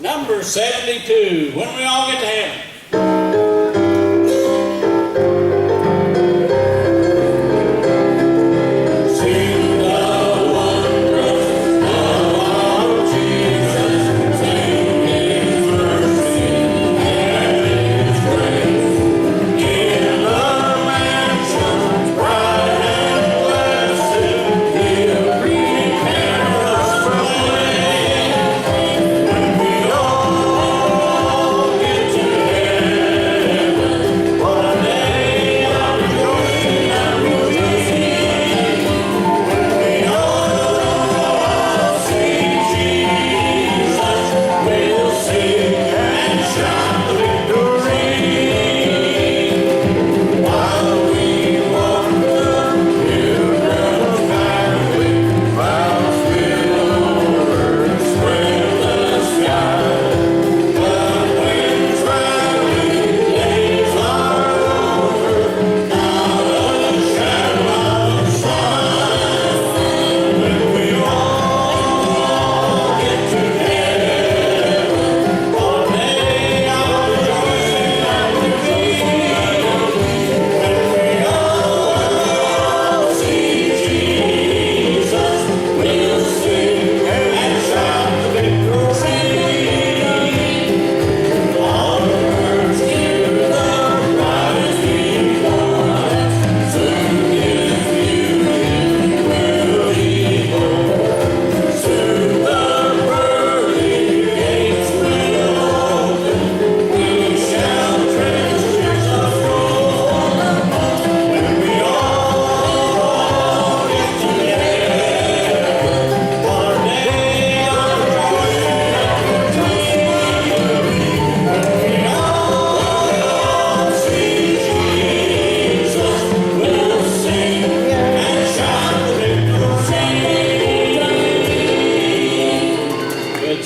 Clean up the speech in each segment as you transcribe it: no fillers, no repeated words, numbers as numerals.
Number 72, When We All Get to Heaven.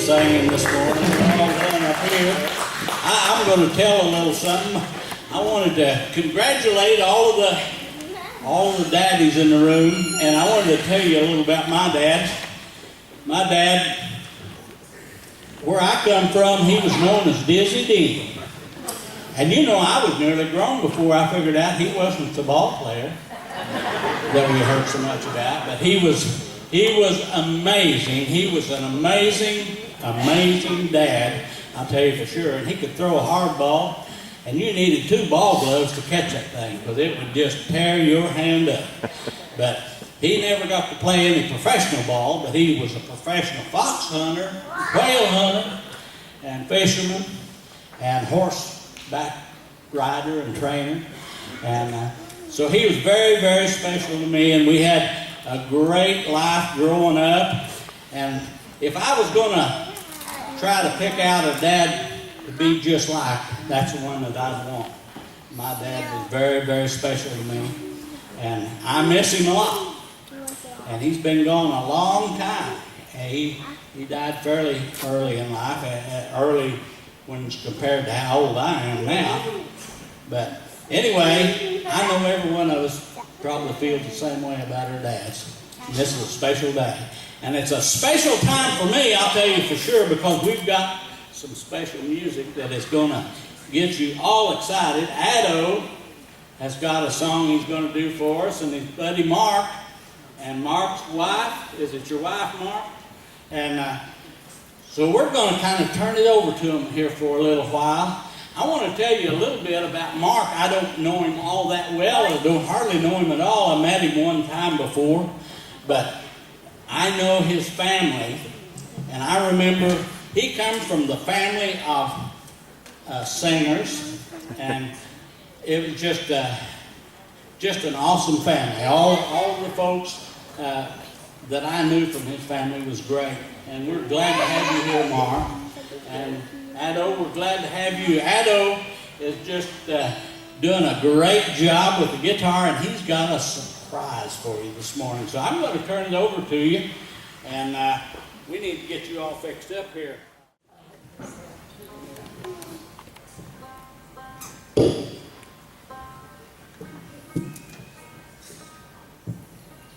Singing this morning. We're all done up here. I'm going to tell a little something. I wanted to congratulate all of the daddies in the room, and I wanted to tell you a little about my dad. My dad, where I come from, he was known as Dizzy D. And you know, I was nearly grown before I figured out he wasn't the ball player that we heard so much about, but he was amazing. He was an amazing dad, I'll tell you for sure. And he could throw a hard ball, and you needed 2 ball gloves to catch that thing, because it would just tear your hand up. But he never got to play any professional ball, but he was a professional fox hunter, quail hunter, and fisherman, and horseback rider and trainer. And so he was very, very special to me, and we had a great life growing up. And if I was going to try to pick out a dad to be just like, that's the one that I'd want. My dad was very, very special to me, and I miss him a lot. And he's been gone a long time. And he died fairly early in life, early when compared to how old I am now. But anyway, I know every one of us probably feels the same way about our dads. And this is a special day. And it's a special time for me, I'll tell you for sure, because we've got some special music that is going to get you all excited. Addo has got a song he's going to do for us, and his buddy Mark, and Mark's wife. Is it your wife, Mark? And so we're going to kind of turn it over to him here for a little while. I want to tell you a little bit about Mark. I don't know him all that well. I don't hardly know him at all. I met him one time before, but I know his family, and I remember he comes from the family of singers, and it was just an awesome family. All the folks that I knew from his family was great, and we're glad to have you here, Mark. And Addo, we're glad to have you. Addo is just doing a great job with the guitar, and he's got a surprise for you this morning. So I'm going to turn it over to you, and we need to get you all fixed up here.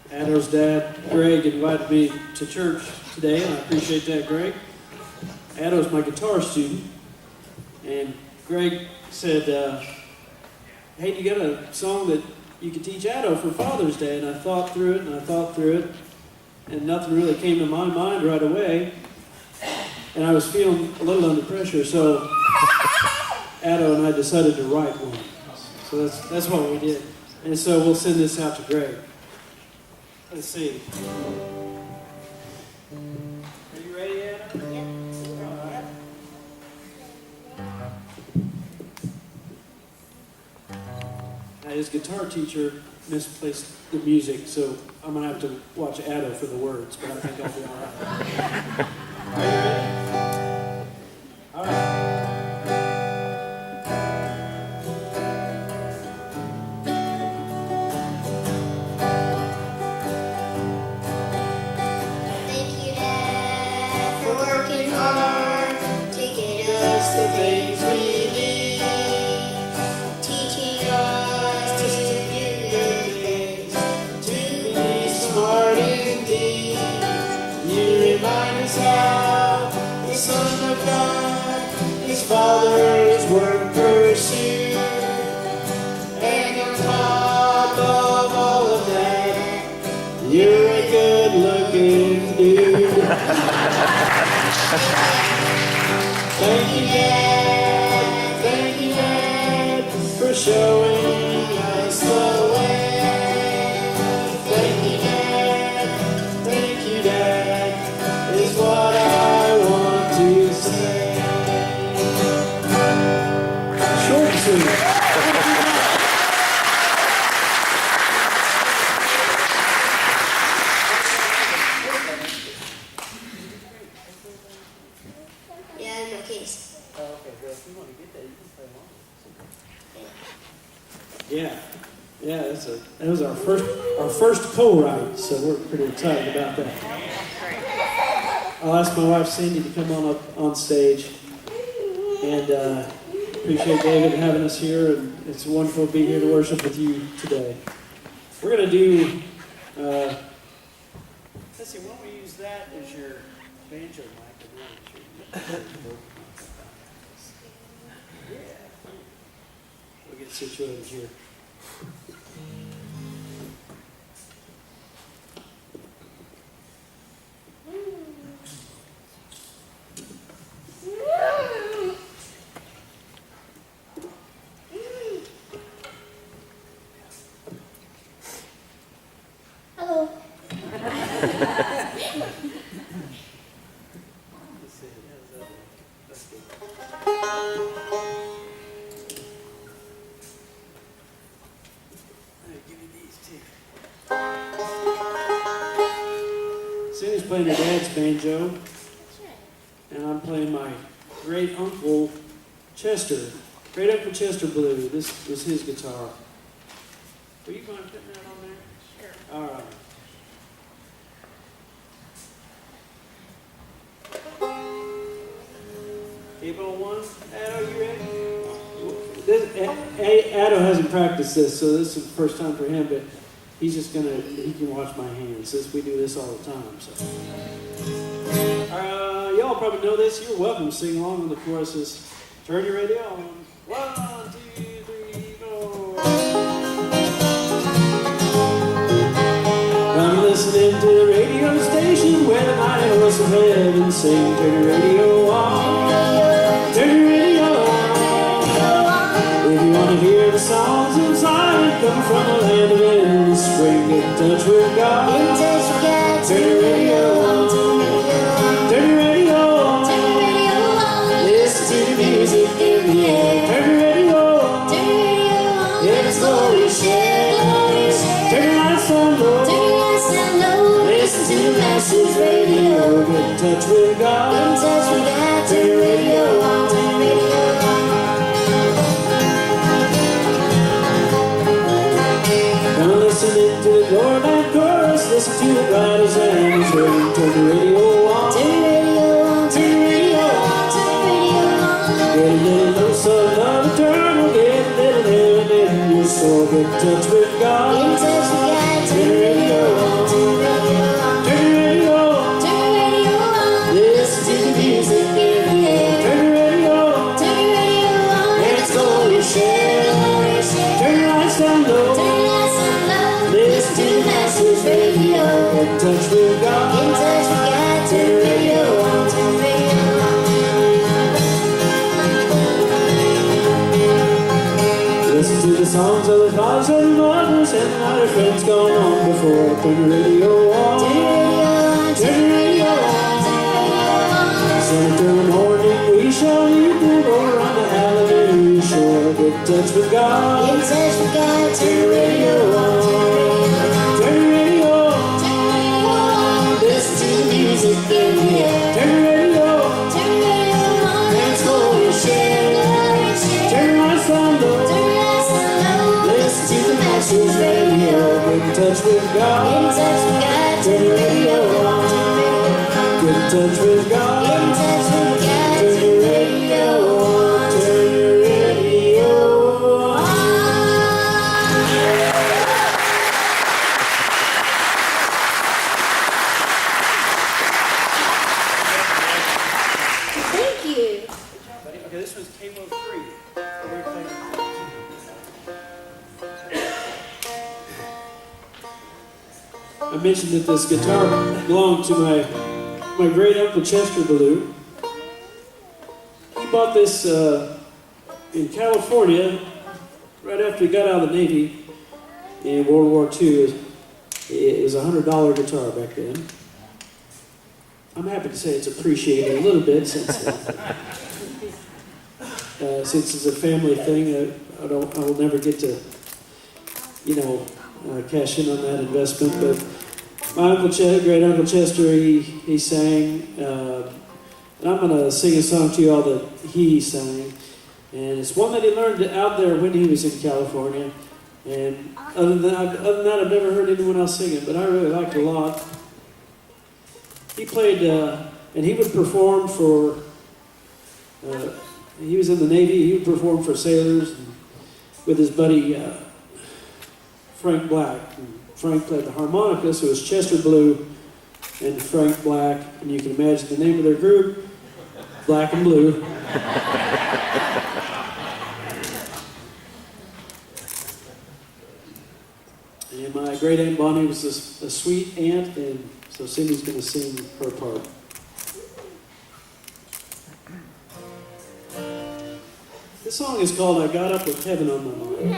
Addo's dad, Greg, invited me to church today, and I appreciate that, Greg. Addo's my guitar student, and Greg said, hey, you got a song that you could teach Addo for Father's Day? And I thought through it, and nothing really came to my mind right away. And I was feeling a little under pressure, so Addo and I decided to write one. So that's what we did. And so we'll send this out to Greg. Let's see. Are you ready, Addo? Yep. All right. Now, his guitar teacher misplaced the music, so I'm going to have to watch Addo for the words, but I think I'll be all right. Are you ready? All right. Thank you, Dad, for working hard to get us the things we need. Teaching us to do good things, to be smart indeed. You remind us how the Son of God, His Father's work pursued. And on top of all of that, you're a good-looking dude. Thank you, Dad, for showing us the way. Thank you, Dad, is what I want to say. Short and sweet. Yeah, in my case. Okay, well, if you want to get that, you can play along. Yeah, that was our first co-write, so we're pretty excited about that. I'll ask my wife Cindy to come on up on stage, and appreciate David having us here, and it's wonderful to be here to worship with you today. We're gonna do. Let's see, why don't we use that as your banjo mic? Yeah. We'll get situated here. Hello. Cindy's playing her dad's banjo, and I'm playing my great uncle Chester. Great Uncle Chester Blue. This was his guitar. Were you going to put that on there? Sure. All right. April 1, Addo, you ready? Addo hasn't practiced this, so this is the first time for him, but he can watch my hands, since we do this all the time. So, y'all probably know this. You're welcome to sing along on the choruses. Turn your radio on. 1, 2, 3, 4. I'm listening to the radio station where the mighty voice of heaven sing. Turn your radio on. Turn your radio on. If you want to hear the songs of Zion come from the land of endless spring, get in touch with God. In touch with God. Turn your radio on. Turn your radio on. Turn your radio on. Listen to the music in the air. Turn your radio on. Turn your radio on. Yeah, it's glory share. Turn your lights on low. Turn your lights down low. Listen to the Message Radio. Get in touch with God. In touch with God. Turn your radio on. Turn your radio on. Now listening to the Lordland chorus. Listen to the bridles and the train. Turn the radio on. Turn your radio on. Turn your radio on. Turn your radio on. Get a little dose of love eternal. Get a little heaven in your soul. Get in touch with God. In touch with God. Turn your radio on. Turn your radio on. Turn your radio on. Turn your radio on. Listen to the music in fathers and mothers and the mighty friends gone on before. Turn the radio on. Turn the radio on. Till the morning we shall leave the road on the Hallelujah shore. Get in touch with God. Get in touch with God. Turn the radio on. Turn the radio on. Listen to the music in the air. Turn the radio on. Turn the radio on. Let's go and share. Turn the lights down low. Turn the lights down low. Listen to the Masters Radio. Get in touch with God. Get in touch with God. Turn the radio on. Get in touch with God. Get in touch with God. Turn the radio on. Turn the radio on. Thank you. Okay, this was Camo 3. I mentioned that this guitar belonged to my great uncle Chester Ballou. He bought this in California right after he got out of the Navy in World War II. It was a $100 guitar back then. I'm happy to say it's appreciated a little bit since it's a family thing. I will never get to, cash in on that investment. But my uncle, great uncle Chester, he sang, and I'm going to sing a song to you all that he sang. And it's one that he learned out there when he was in California. And other than that, I've never heard anyone else sing it, but I really liked it a lot. He played, and he would perform for, he was in the Navy, he would perform for sailors with his buddy Frank Black. And Frank played the harmonica, so it was Chester Ballou and Frank Black, and you can imagine the name of their group, Black and Blue. And my great Aunt Bonnie was a sweet aunt, and so Cindy's going to sing her part. This song is called I Got Up With Heaven on My Mind.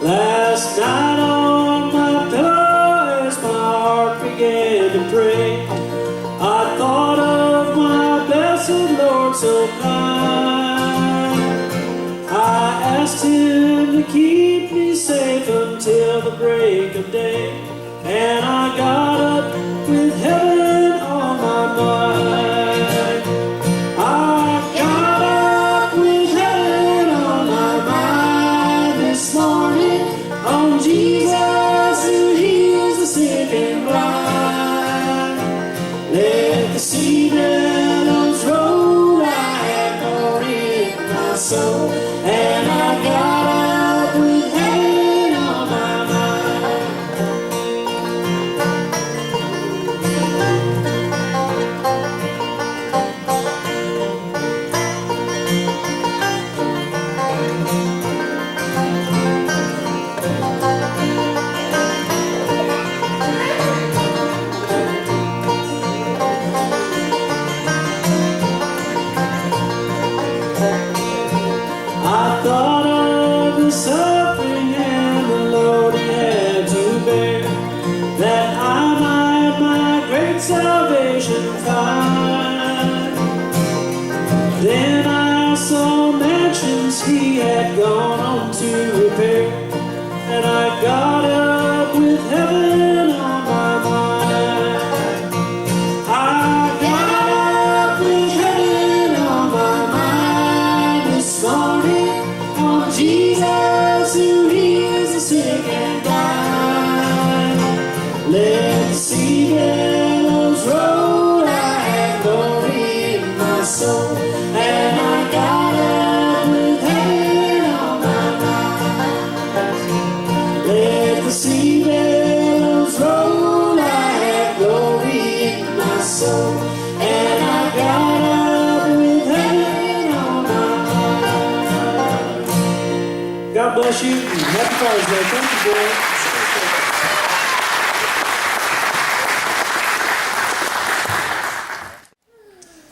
Last night on my pillow as my heart began to pray, I thought of my blessed Lord so kind. I asked Him to keep me safe until the break of day, and I got up with heaven on my mind. I got up with heaven on my mind this morning, on Jesus who heals the sick and blind. Let the sea billows roll, I have glory in my soul, and I got up with heaven on my mind. I thought of the suffering and the load He had to bear, that I might my great salvation find. Then I saw mansions He had gone on to repair, and I got up with heaven on my mind. I got up with heaven on my mind this morning, on Jesus who heals the sick and blind. Let the sea billows roll, I have glory in my soul, and I got up with heaven on my mind. Let the sea billows roll, I have glory in my soul. And I got up with heaven on my mind. God bless you, and happy Father's Day. Thank you, Greg.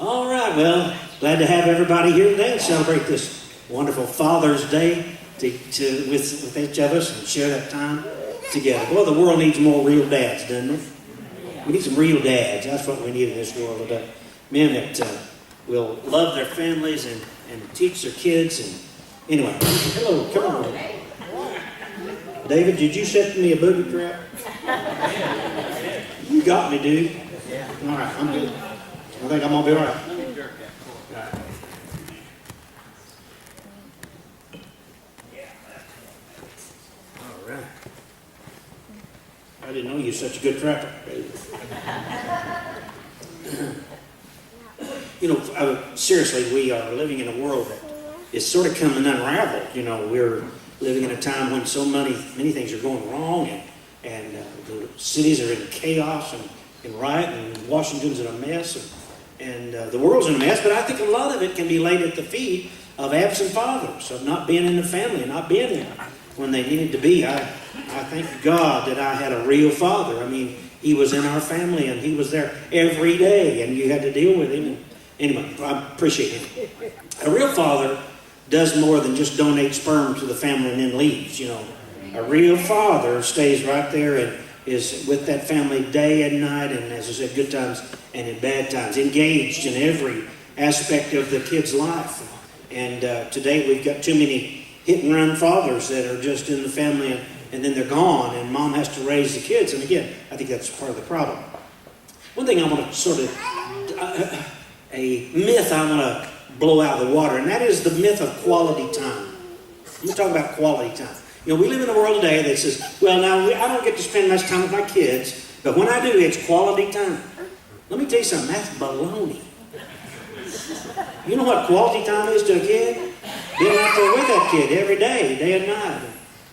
All right, well, glad to have everybody here today and celebrate this wonderful Father's Day with each of us and share that time together. Well, the world needs more real dads, doesn't it? We need some real dads. That's what we need in this world today. Men that will love their families and teach their kids. And anyway, hello, come on. David, did you set me a booby trap? You got me, dude. All right, I'm good. I think I'm going to be all right. All right. I didn't know you were such a good trapper. You know, seriously, we are living in a world that is sort of coming unraveled. You know, we're living in a time when so many things are going wrong, and the cities are in chaos and riot, and Washington's in a mess, and the world's in a mess. But I think a lot of it can be laid at the feet of absent fathers, of not being in the family and not being there when they needed to be. I thank God that I had a real father. I mean, he was in our family, and he was there every day, and you had to deal with him. And anyway, I appreciate him. A real father does more than just donate sperm to the family and then leaves, you know. A real father stays right there and is with that family day and night, and as I said, good times and in bad times, engaged in every aspect of the kid's life. And today we've got too many hit-and-run fathers that are just in the family and then they're gone, and mom has to raise the kids. And again, I think that's part of the problem. One thing I want to sort of, a myth I want to blow out of the water, and that is the myth of quality time. We're talking about quality time. You know, we live in a world today that says, well, now, I don't get to spend much time with my kids, but when I do, it's quality time. Let me tell you something, that's baloney. You know what quality time is to a kid? Being out there with that kid every day and night.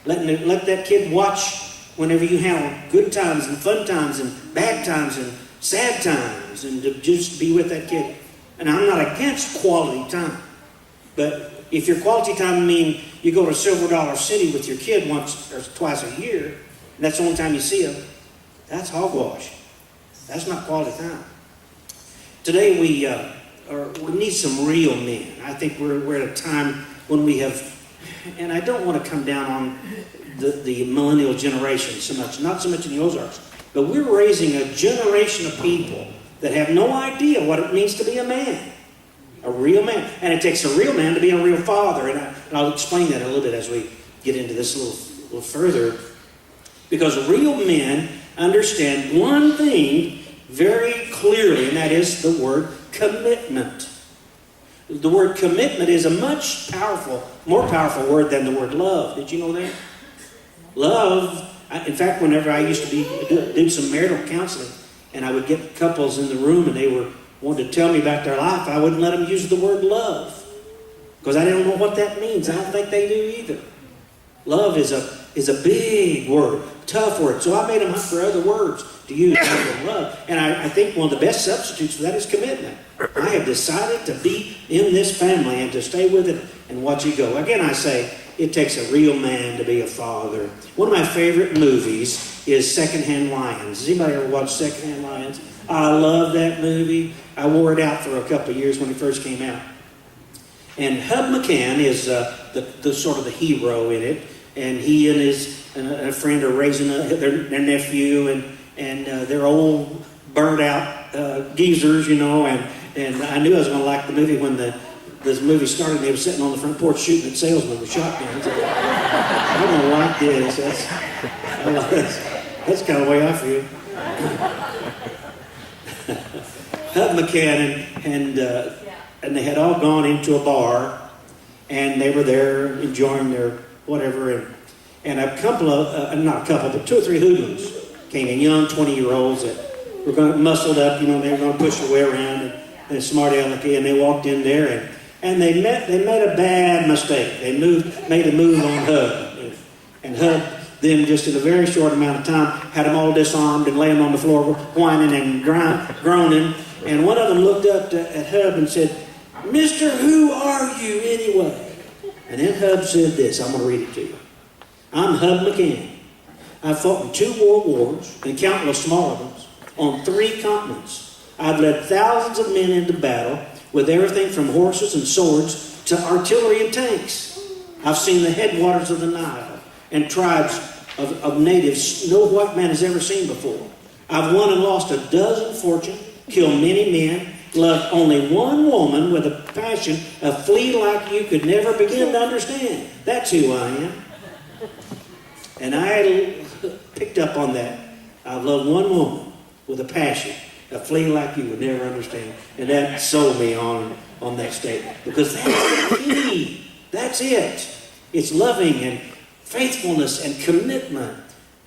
Let that kid watch whenever you have good times and fun times and bad times and sad times, and to just be with that kid. And I'm not against quality time, but if your quality time means you go to Silver Dollar City with your kid once or twice a year, and that's the only time you see them, that's hogwash. That's not quality time. Today we need some real men. I think we're at a time when we have, and I don't want to come down on the millennial generation so much, not so much in the Ozarks, but we're raising a generation of people that have no idea what it means to be a man. A real man. And it takes a real man to be a real father. And I'll explain that a little bit as we get into this a little further. Because real men understand one thing very clearly, and that is the word commitment. The word commitment is a much more powerful word than the word love. Did you know that? Love, in fact, whenever I used to do some marital counseling, and I would get couples in the room and they wanted to tell me about their life, I wouldn't let them use the word love, because I don't know what that means. I don't think they do either. Love is a big word, tough word. So I made them hunt for other words to use other than love. And I think one of the best substitutes for that is commitment. I have decided to be in this family and to stay with it and watch it go. Again, I say, it takes a real man to be a father. One of my favorite movies is Secondhand Lions. Has anybody ever watched Secondhand Lions? I love that movie. I wore it out for a couple of years when it first came out. And Hub McCann is the sort of the hero in it. And he and a friend are raising their nephew, and they're old, burned out geezers, you know. And I knew I was going to like the movie when this movie started. They were sitting on the front porch shooting at salesmen with shotguns. I'm going to like this. That's kind of the way I feel. Hub McCann and they had all gone into a bar, and they were there enjoying their whatever, and a couple of, not a couple, but 2 or 3 hoodlums came in, young 20-year-olds that were going muscled up, you know, they were going to push their way around, and smart alecky, and they walked in there, and they made a bad mistake. They made a move on Hub, and Hub then just in a very short amount of time had them all disarmed and laying on the floor whining and groaning, And one of them looked up at Hub and said, "Mister, who are you anyway?" And then Hub said this. I'm going to read it to you. "I'm Hub McCann. I've fought in 2 world wars and countless smaller ones on 3 continents. I've led thousands of men into battle with everything from horses and swords to artillery and tanks. I've seen the headwaters of the Nile and tribes of natives no white man has ever seen before. I've won and lost a dozen fortunes, killed many men, loved only one woman with a passion, a flea like you could never begin to understand. That's who I am." And I picked up on that. I've loved one woman with a passion, a flea like you would never understand. And that sold me on that statement. Because that's the key. That's it. It's loving and faithfulness and commitment.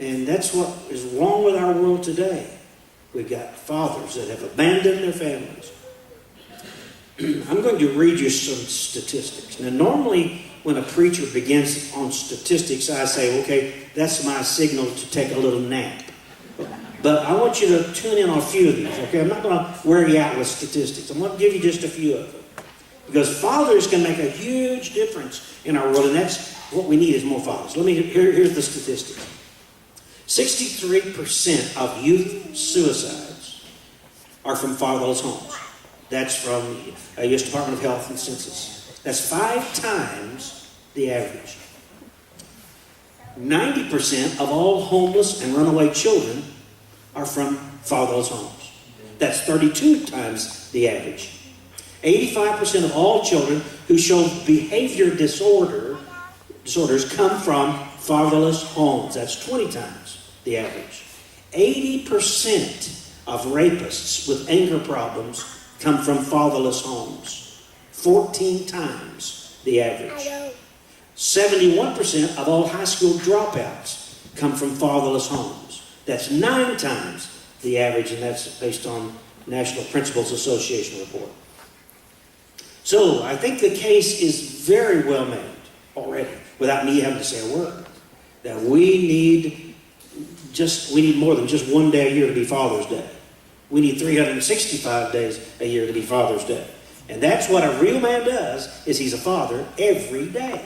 And that's what is wrong with our world today. We've got fathers that have abandoned their families. I'm going to read you some statistics. Now, normally when a preacher begins on statistics, I say, okay, that's my signal to take a little nap. But I want you to tune in on a few of these, okay? I'm not going to wear you out with statistics. I'm going to give you just a few of them. Because fathers can make a huge difference in our world, and that's what we need is more fathers. Here's the statistics. 63% of youth suicides are from fatherless homes. That's from the U.S. Department of Health and Census. That's 5 times the average. 90% of all homeless and runaway children are from fatherless homes. That's 32 times the average. 85% of all children who show behavior disorders come from fatherless homes. That's 20 times the average. 80% of rapists with anger problems come from fatherless homes. 14 times the average. 71% of all high school dropouts come from fatherless homes. That's 9 times the average, and that's based on National Principals Association report. So I think the case is very well made already, without me having to say a word, that we need more than just one day a year to be Father's Day. We need 365 days a year to be Father's Day. And that's what a real man does, is he's a father every day.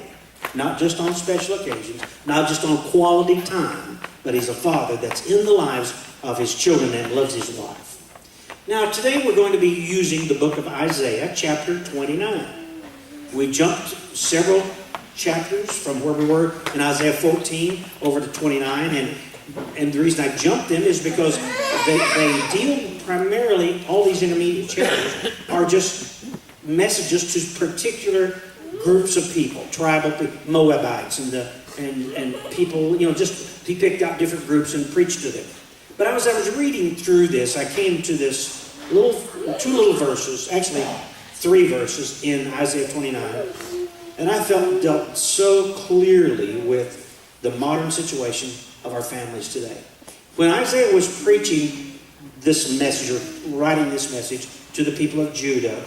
Not just on special occasions, not just on quality time, but he's a father that's in the lives of his children and loves his wife. Now, today we're going to be using the book of Isaiah, chapter 29. We jumped several chapters from where we were in Isaiah 14 over to 29, and the reason I jumped them is because they deal primarily, all these intermediate chapters are just messages to particular groups of people, tribal people, Moabites, and people, just he picked out different groups and preached to them. But as I was reading through this, I came to this two little verses, actually 3 verses in Isaiah 29, and I felt dealt so clearly with the modern situation of our families today. When Isaiah was preaching this message, or writing this message to the people of Judah,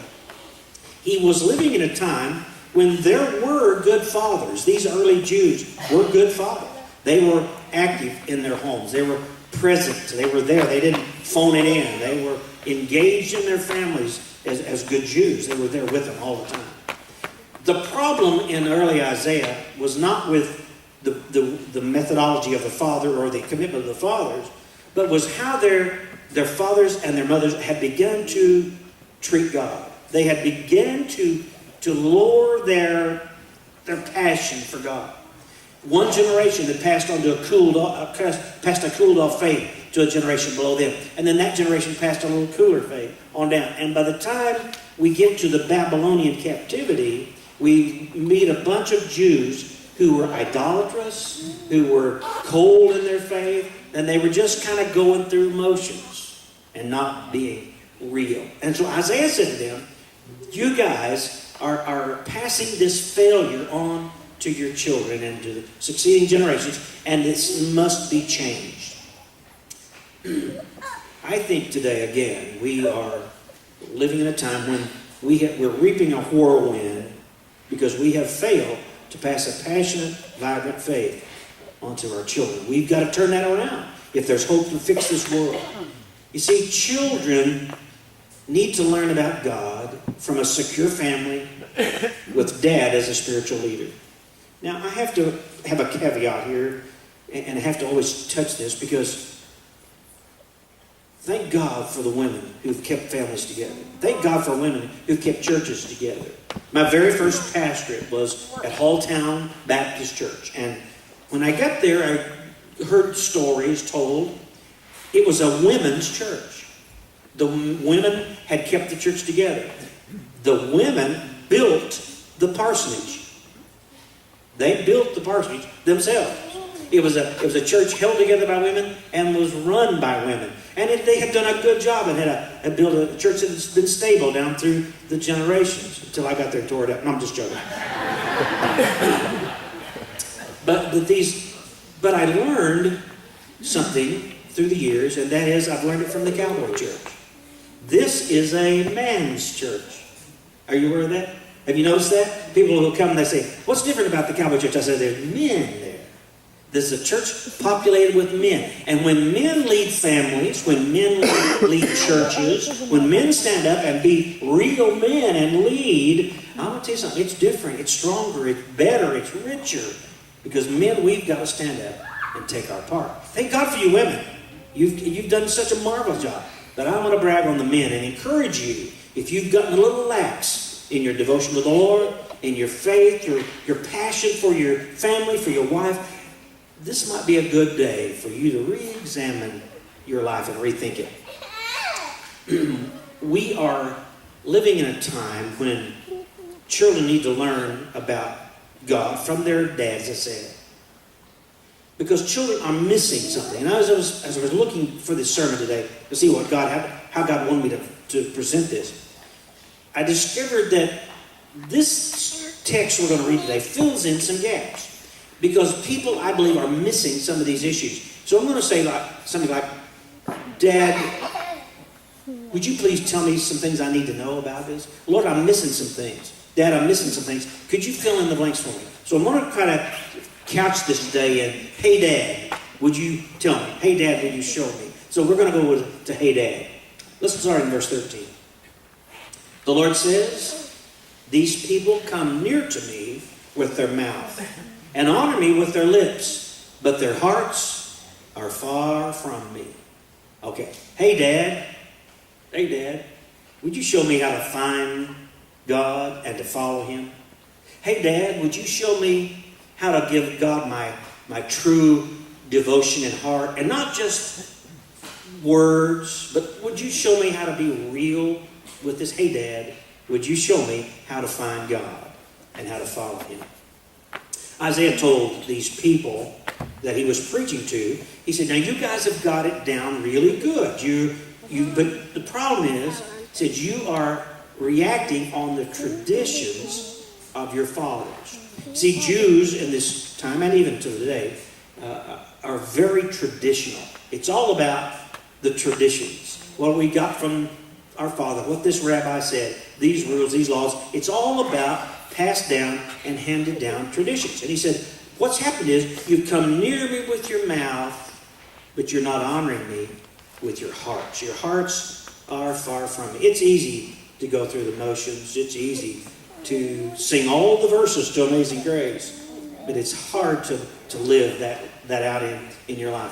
he was living in a time when there were good fathers. These early Jews were good fathers. They were active in their homes. They were present. They were there. They didn't phone it in. They were engaged in their families as good Jews. They were there with them all the time. The problem in early Isaiah was not with the methodology of the father or the commitment of the fathers, but was how their fathers and their mothers had begun to treat God. They had begun to lower their passion for God. One generation had passed on to a cooled off faith to a generation below them. And then that generation passed on a little cooler faith on down. And by the time we get to the Babylonian captivity, we meet a bunch of Jews who were idolatrous, who were cold in their faith, and they were just kind of going through motions and not being real. And so Isaiah said to them, you guys are passing this failure on to your children and to the succeeding generations, and this must be changed. I think today, again, we are living in a time when we're reaping a whirlwind because we have failed to pass a passionate, vibrant faith onto our children. We've got to turn that around if there's hope to fix this world. You see, children need to learn about God from a secure family with dad as a spiritual leader. Now, I have to have a caveat here, and I have to always touch this, because thank God for the women who've kept families together. Thank God for women who've kept churches together. My very first pastorate was at Halltown Baptist Church. And when I got there, I heard stories told. It was a women's church. The women had kept the church together. The women built the parsonage. They built the parsonage themselves. It was a church held together by women and was run by women. And they had done a good job and had built a church that's been stable down through the generations until I got there and tore it up. No, I'm just joking. But I learned something through the years, and that is I've learned it from the Cowboy Church. This is a man's church. Are you aware of that? Have you noticed that? People will come and they say, "What's different about the Cowboy Church?" I said, "There's men there. This is a church populated with men. And when men lead families, when men lead churches, when men stand up and be real men and lead, I'm going to tell you something. It's different. It's stronger. It's better. It's richer. Because men, we've got to stand up and take our part. Thank God for you women. You've done such a marvelous job. But I want to brag on the men and encourage you, if you've gotten a little lax in your devotion to the Lord, in your faith, your passion for your family, for your wife, this might be a good day for you to re-examine your life and rethink it. We are living in a time when children need to learn about God from their dads, I said. Because children are missing something. And as I was looking for this sermon today to see how God wanted me to present this, I discovered that this text we're going to read today fills in some gaps. Because people, I believe, are missing some of these issues. So I'm going to say something like, "Dad, would you please tell me some things I need to know about this? Lord, I'm missing some things. Dad, I'm missing some things. Could you fill in the blanks for me?" So I'm going to kind of couch this today in, "Hey, Dad, would you tell me? Hey, Dad, would you show me?" So we're going to go to "Hey, Dad." Let's start in verse 13. The Lord says, "These people come near to me with their mouth and honor me with their lips, but their hearts are far from me." Okay. Hey, Dad, would you show me how to find God and to follow Him? Hey, Dad, would you show me how to give God my true devotion and heart, and not just words, but would you show me how to be real with this? Hey, Dad, would you show me how to find God and how to follow Him? Isaiah told these people that he was preaching to, he said, "Now you guys have got it down really good. But the problem is, he said, you are reacting on the traditions of your fathers." See, Jews in this time, and even to today, are very traditional. It's all about the traditions. What we got from our father, what this rabbi said, these rules, these laws, it's all about passed down and handed down traditions. And he said, what's happened is you've come near me with your mouth, but you're not honoring me with your hearts. Your hearts are far from me. It's easy to go through the motions. It's easy to sing all the verses to Amazing Grace, but it's hard to live that out in your life.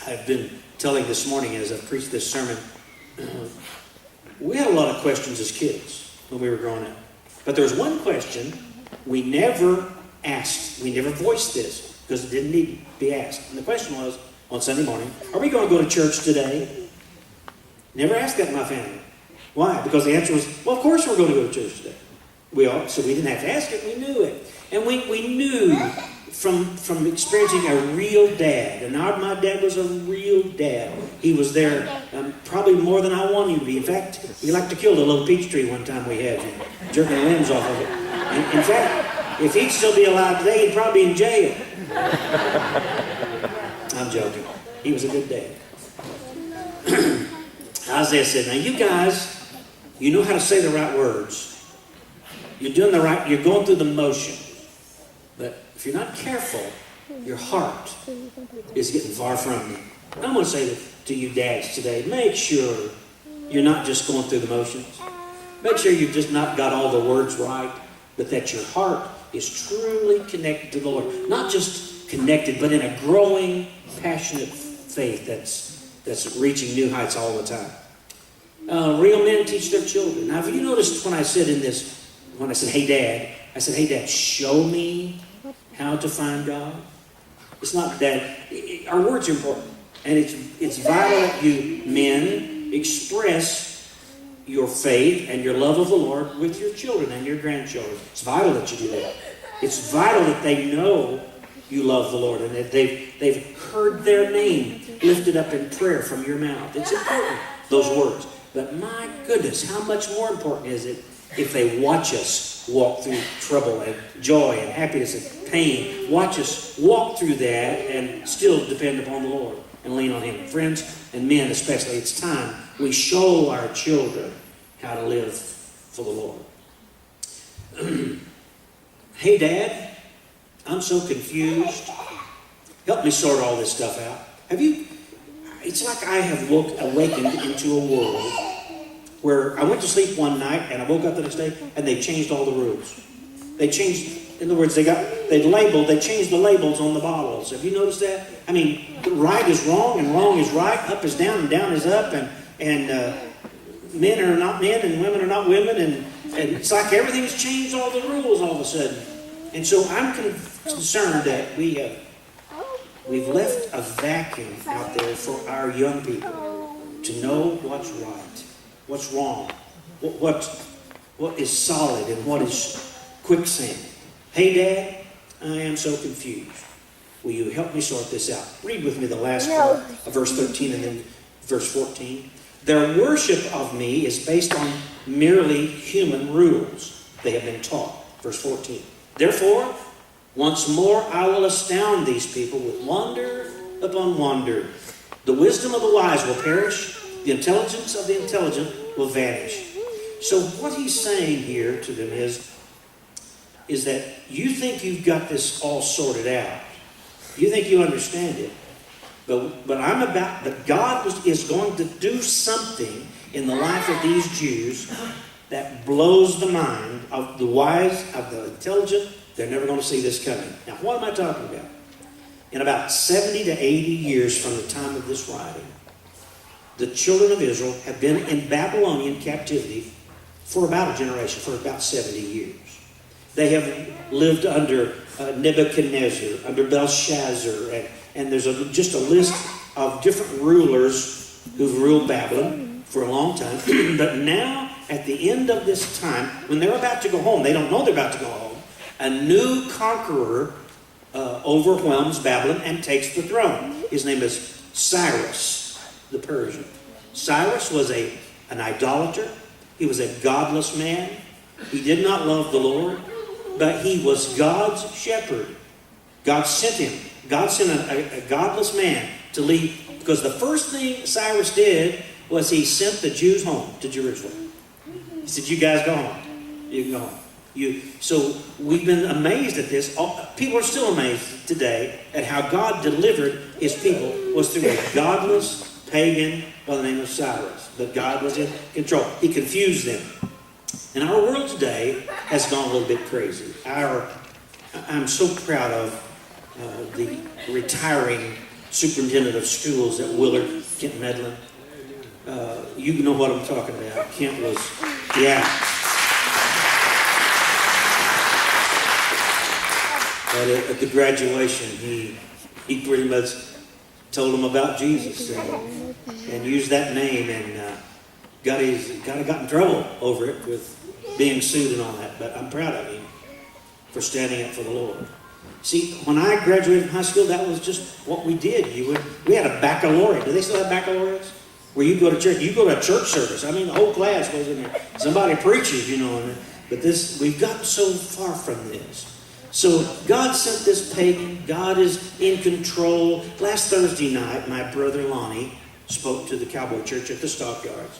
I've been telling this morning as I preached this sermon, we had a lot of questions as kids when we were growing up. But there was one question we never asked. We never voiced this because it didn't need to be asked. And the question was, on Sunday morning, are we going to go to church today? Never asked that in my family. Why? Because the answer was, well, of course we're going to go to church today. So we didn't have to ask it. We knew it. And we knew from experiencing a real dad. And my dad was a real dad. He was there probably more than I wanted him to be. In fact, he liked to kill the little peach tree one time we had, jerking the limbs off of it. In fact, if he'd still be alive today, he'd probably be in jail. I'm joking. He was a good dad. Isaiah said, now you guys, you know how to say the right words. You're going through the motion. But if you're not careful, your heart is getting far from you. I'm going to say to you dads today, make sure you're not just going through the motions. Make sure you've just not got all the words right, but that your heart is truly connected to the Lord. Not just connected, but in a growing, passionate faith that's reaching new heights all the time. Real men teach their children. Now, have you noticed when I said, hey, Dad, I said, hey, Dad, show me how to find God? It's not that. Our words are important. And it's vital that you men express your faith and your love of the Lord with your children and your grandchildren. It's vital that you do that. It's vital that they know you love the Lord and that they've heard their name lifted up in prayer from your mouth. It's important, those words. But my goodness, how much more important is it if they watch us walk through trouble and joy and happiness and pain? Watch us walk through that and still depend upon the Lord and lean on Him. Friends, and men especially, it's time we show our children how to live for the Lord. Hey, Dad, I'm so confused. Help me sort all this stuff out. It's like I have awakened into a world where I went to sleep one night and I woke up the next day and they changed all the rules. They changed, in other words, they changed the labels on the bottles. Have you noticed that? I mean, right is wrong and wrong is right, up is down and down is up, and men are not men and women are not women, and it's like everything's changed all the rules all of a sudden. And so I'm concerned that we've left a vacuum out there for our young people to know what's right, what's wrong, what is solid and what is quicksand. Hey, Dad, I am so confused. Will you help me sort this out? Read with me the last part of verse 13 and then verse 14. Their worship of me is based on merely human rules they have been taught. Verse 14. Therefore, once more I will astound these people with wonder upon wonder. The wisdom of the wise will perish. The intelligence of the intelligent will vanish. So what he's saying here to them is that you think you've got this all sorted out. You think you understand it. But God is going to do something in the life of these Jews that blows the mind of the wise, of the intelligent. They're never going to see this coming. Now, what am I talking about? In about 70 to 80 years from the time of this writing, the children of Israel have been in Babylonian captivity for about a generation, for about 70 years. They have lived under Nebuchadnezzar, under Belshazzar, and there's just a list of different rulers who've ruled Babylon for a long time. But now, at the end of this time, when they're about to go home, they don't know they're about to go home, a new conqueror overwhelms Babylon and takes the throne. His name is Cyrus the Persian. Cyrus was an idolater. He was a godless man. He did not love the Lord, but he was God's shepherd. God sent him. God sent a godless man to lead, because the first thing Cyrus did was he sent the Jews home to Jerusalem. He said, you guys go home. You can go home. So we've been amazed at this. People are still amazed today at how God delivered his people was through a godless pagan by the name of Cyrus. But God was in control. He confused them. And our world today has gone a little bit crazy. I'm so proud of the retiring superintendent of schools at Willard, Kent Medlin. You know what I'm talking about. Kent was, But at the graduation, he pretty much told them about Jesus and used that name, and got in trouble over it with being sued and all that. But I'm proud of him for standing up for the Lord. See, when I graduated from high school, that was just what we did. We had a baccalaureate. Do they still have baccalaureates? Where you go to church. You go to a church service. I mean, the whole class goes in there. Somebody preaches, But we've gotten so far from this. So God sent this pagan. God is in control. Last Thursday night, my brother Lonnie spoke to the Cowboy Church at the Stockyards.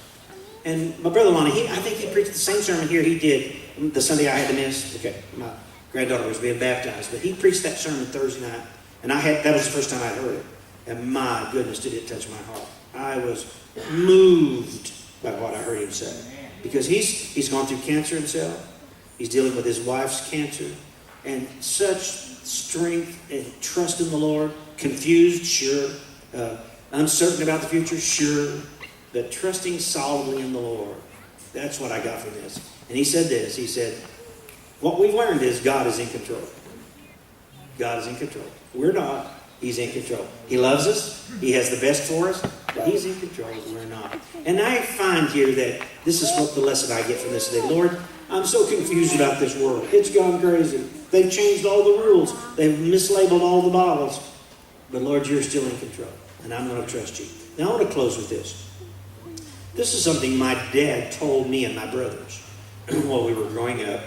And my brother Lonnie, I think he preached the same sermon here he did the Sunday I had to miss. Okay, my granddaughter was being baptized. But he preached that sermon Thursday night. And that was the first time I heard it. And my goodness, did it touch my heart. I was moved by what I heard him say. Because he's gone through cancer himself. He's dealing with his wife's cancer. And such strength and trust in the Lord. Confused, sure. Uncertain about the future, sure. But trusting solidly in the Lord. That's what I got from this. And he said this. He said, what we've learned is God is in control. God is in control. We're not. He's in control. He loves us. He has the best for us. But he's in control. We're not. And I find here that this is what the lesson I get from this today. Lord, I'm so confused about this world. It's gone crazy. They've changed all the rules. They've mislabeled all the bottles. But Lord, you're still in control. And I'm going to trust you. Now I want to close with this. This is something my dad told me and my brothers while we were growing up.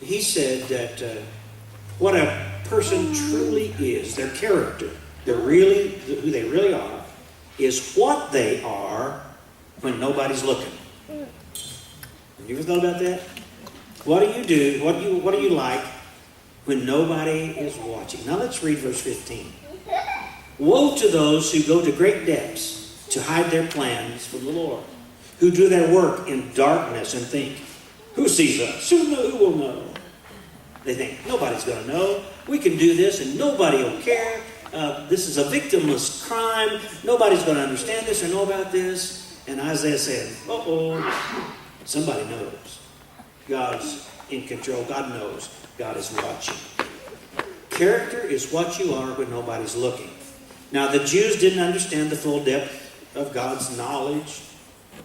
He said that what a person truly is, their character, who they really are, is what they are when nobody's looking. Have you ever thought about that? What do you do? What do you like when nobody is watching? Now let's read verse 15. Woe to those who go to great depths to hide their plans from the Lord, who do their work in darkness and think, who sees us? Who will know? They think, nobody's going to know. We can do this and nobody will care. This is a victimless crime. Nobody's going to understand this or know about this. And Isaiah said, uh-oh, somebody knows. God's in control. God knows. God is watching. Character is what you are when nobody's looking. Now, the Jews didn't understand the full depth of God's knowledge.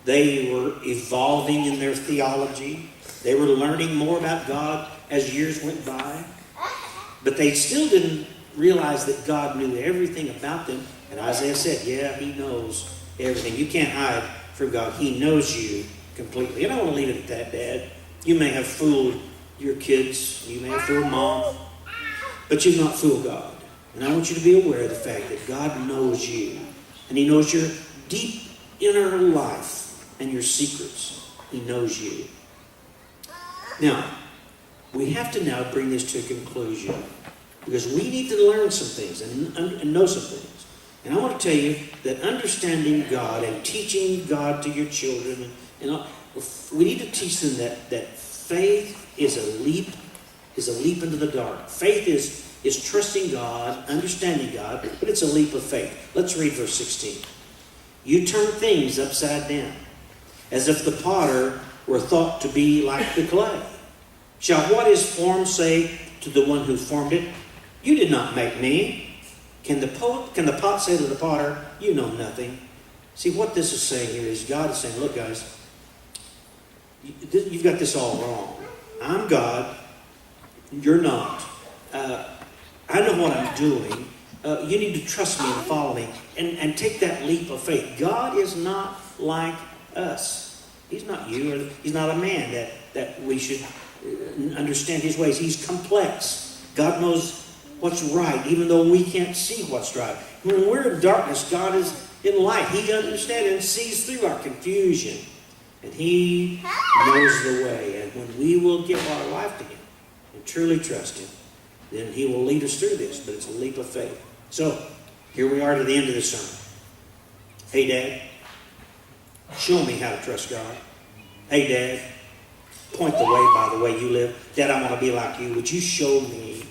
They were evolving in their theology. They were learning more about God as years went by. But they still didn't realize that God knew everything about them. And Isaiah said, yeah, he knows everything. You can't hide from God. He knows you completely. And I want to leave it at that, Dad. You may have fooled your kids. You may have fooled Mom. But you've not fooled God. And I want you to be aware of the fact that God knows you. And he knows your deep inner life and your secrets. He knows you. Now, we have to now bring this to a conclusion. Because we need to learn some things and know some things. And I want to tell you that understanding God and teaching God to your children, we need to teach them that faith is a leap into the dark. Faith is trusting God, understanding God, but it's a leap of faith. Let's read verse 16. You turn things upside down, as if the potter were thought to be like the clay. Shall what is formed say to the one who formed it, you did not make me? Can the pot say to the potter, you know nothing? See, what this is saying here is God is saying, look guys, you've got this all wrong. I'm God. You're not. I know what I'm doing. You need to trust me and follow me. And take that leap of faith. God is not like us. He's not you. Or he's not a man that we should understand his ways. He's complex. God knows what's right, even though we can't see what's right. When we're in darkness, God is in light. He understands and sees through our confusion. And he knows the way. And when we will give our life to him and truly trust him, then he will lead us through this. But it's a leap of faith. So, here we are to the end of the sermon. Hey, Dad, show me how to trust God. Hey, Dad, point the way by the way you live. Dad, I want to be like you. Would you show me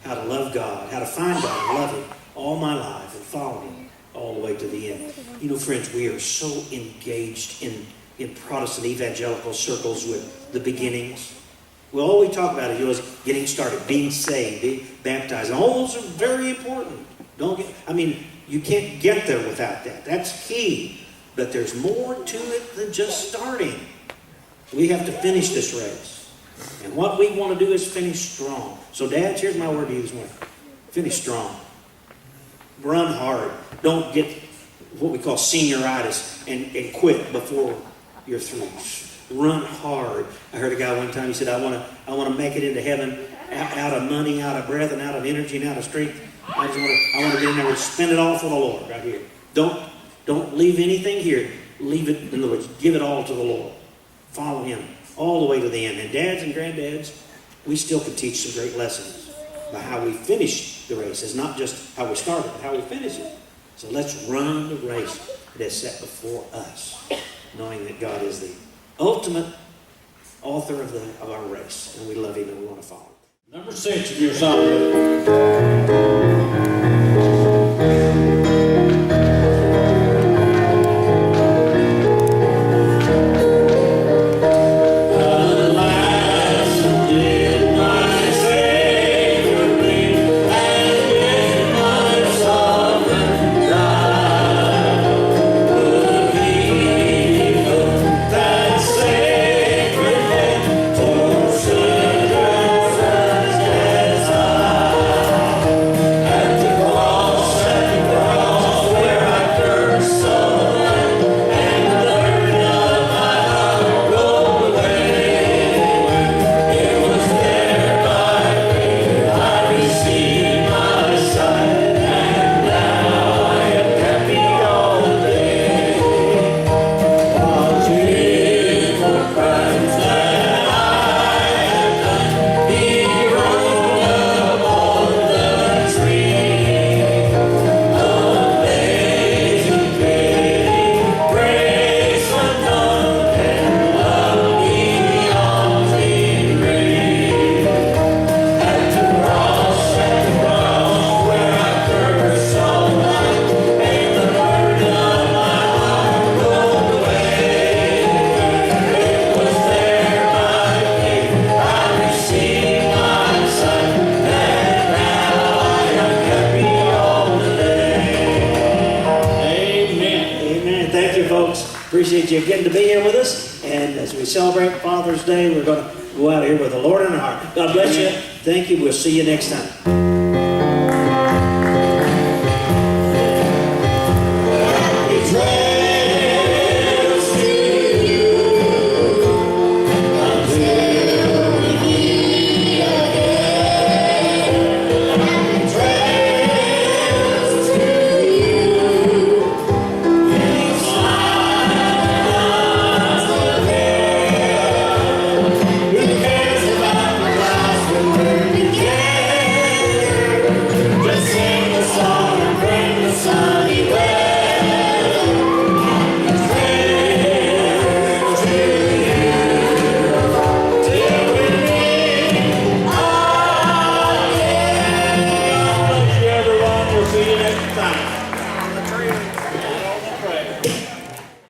how to love God, how to find God and love him all my life and follow him all the way to the end? You know, friends, we are so engaged in Protestant evangelical circles with the beginnings. Well, all we talk about is getting started, being saved, being baptized. All those are very important. You can't get there without that. That's key. But there's more to it than just starting. We have to finish this race. And what we want to do is finish strong. So, Dads, here's my word to you this morning. Finish strong. Run hard. Don't get what we call senioritis and quit before you're through. Run hard. I heard a guy one time, he said, I want to make it into heaven out of money, out of breath, and out of energy, and out of strength. I want to get in there and spend it all for the Lord right here. Don't leave anything here. Leave it, in other words, give it all to the Lord. Follow him all the way to the end. And dads and granddads, we still can teach some great lessons about how we finish the race. It's not just how we started, but how we finish it. So let's run the race that is set before us. knowing that God is the ultimate author of our race, and we love Him and we want to follow Him. Number 6 in your songbook. Appreciate you getting to be here with us. And as we celebrate Father's Day, we're going to go out here with the Lord in our heart. God bless you. Thank you. We'll see you next time.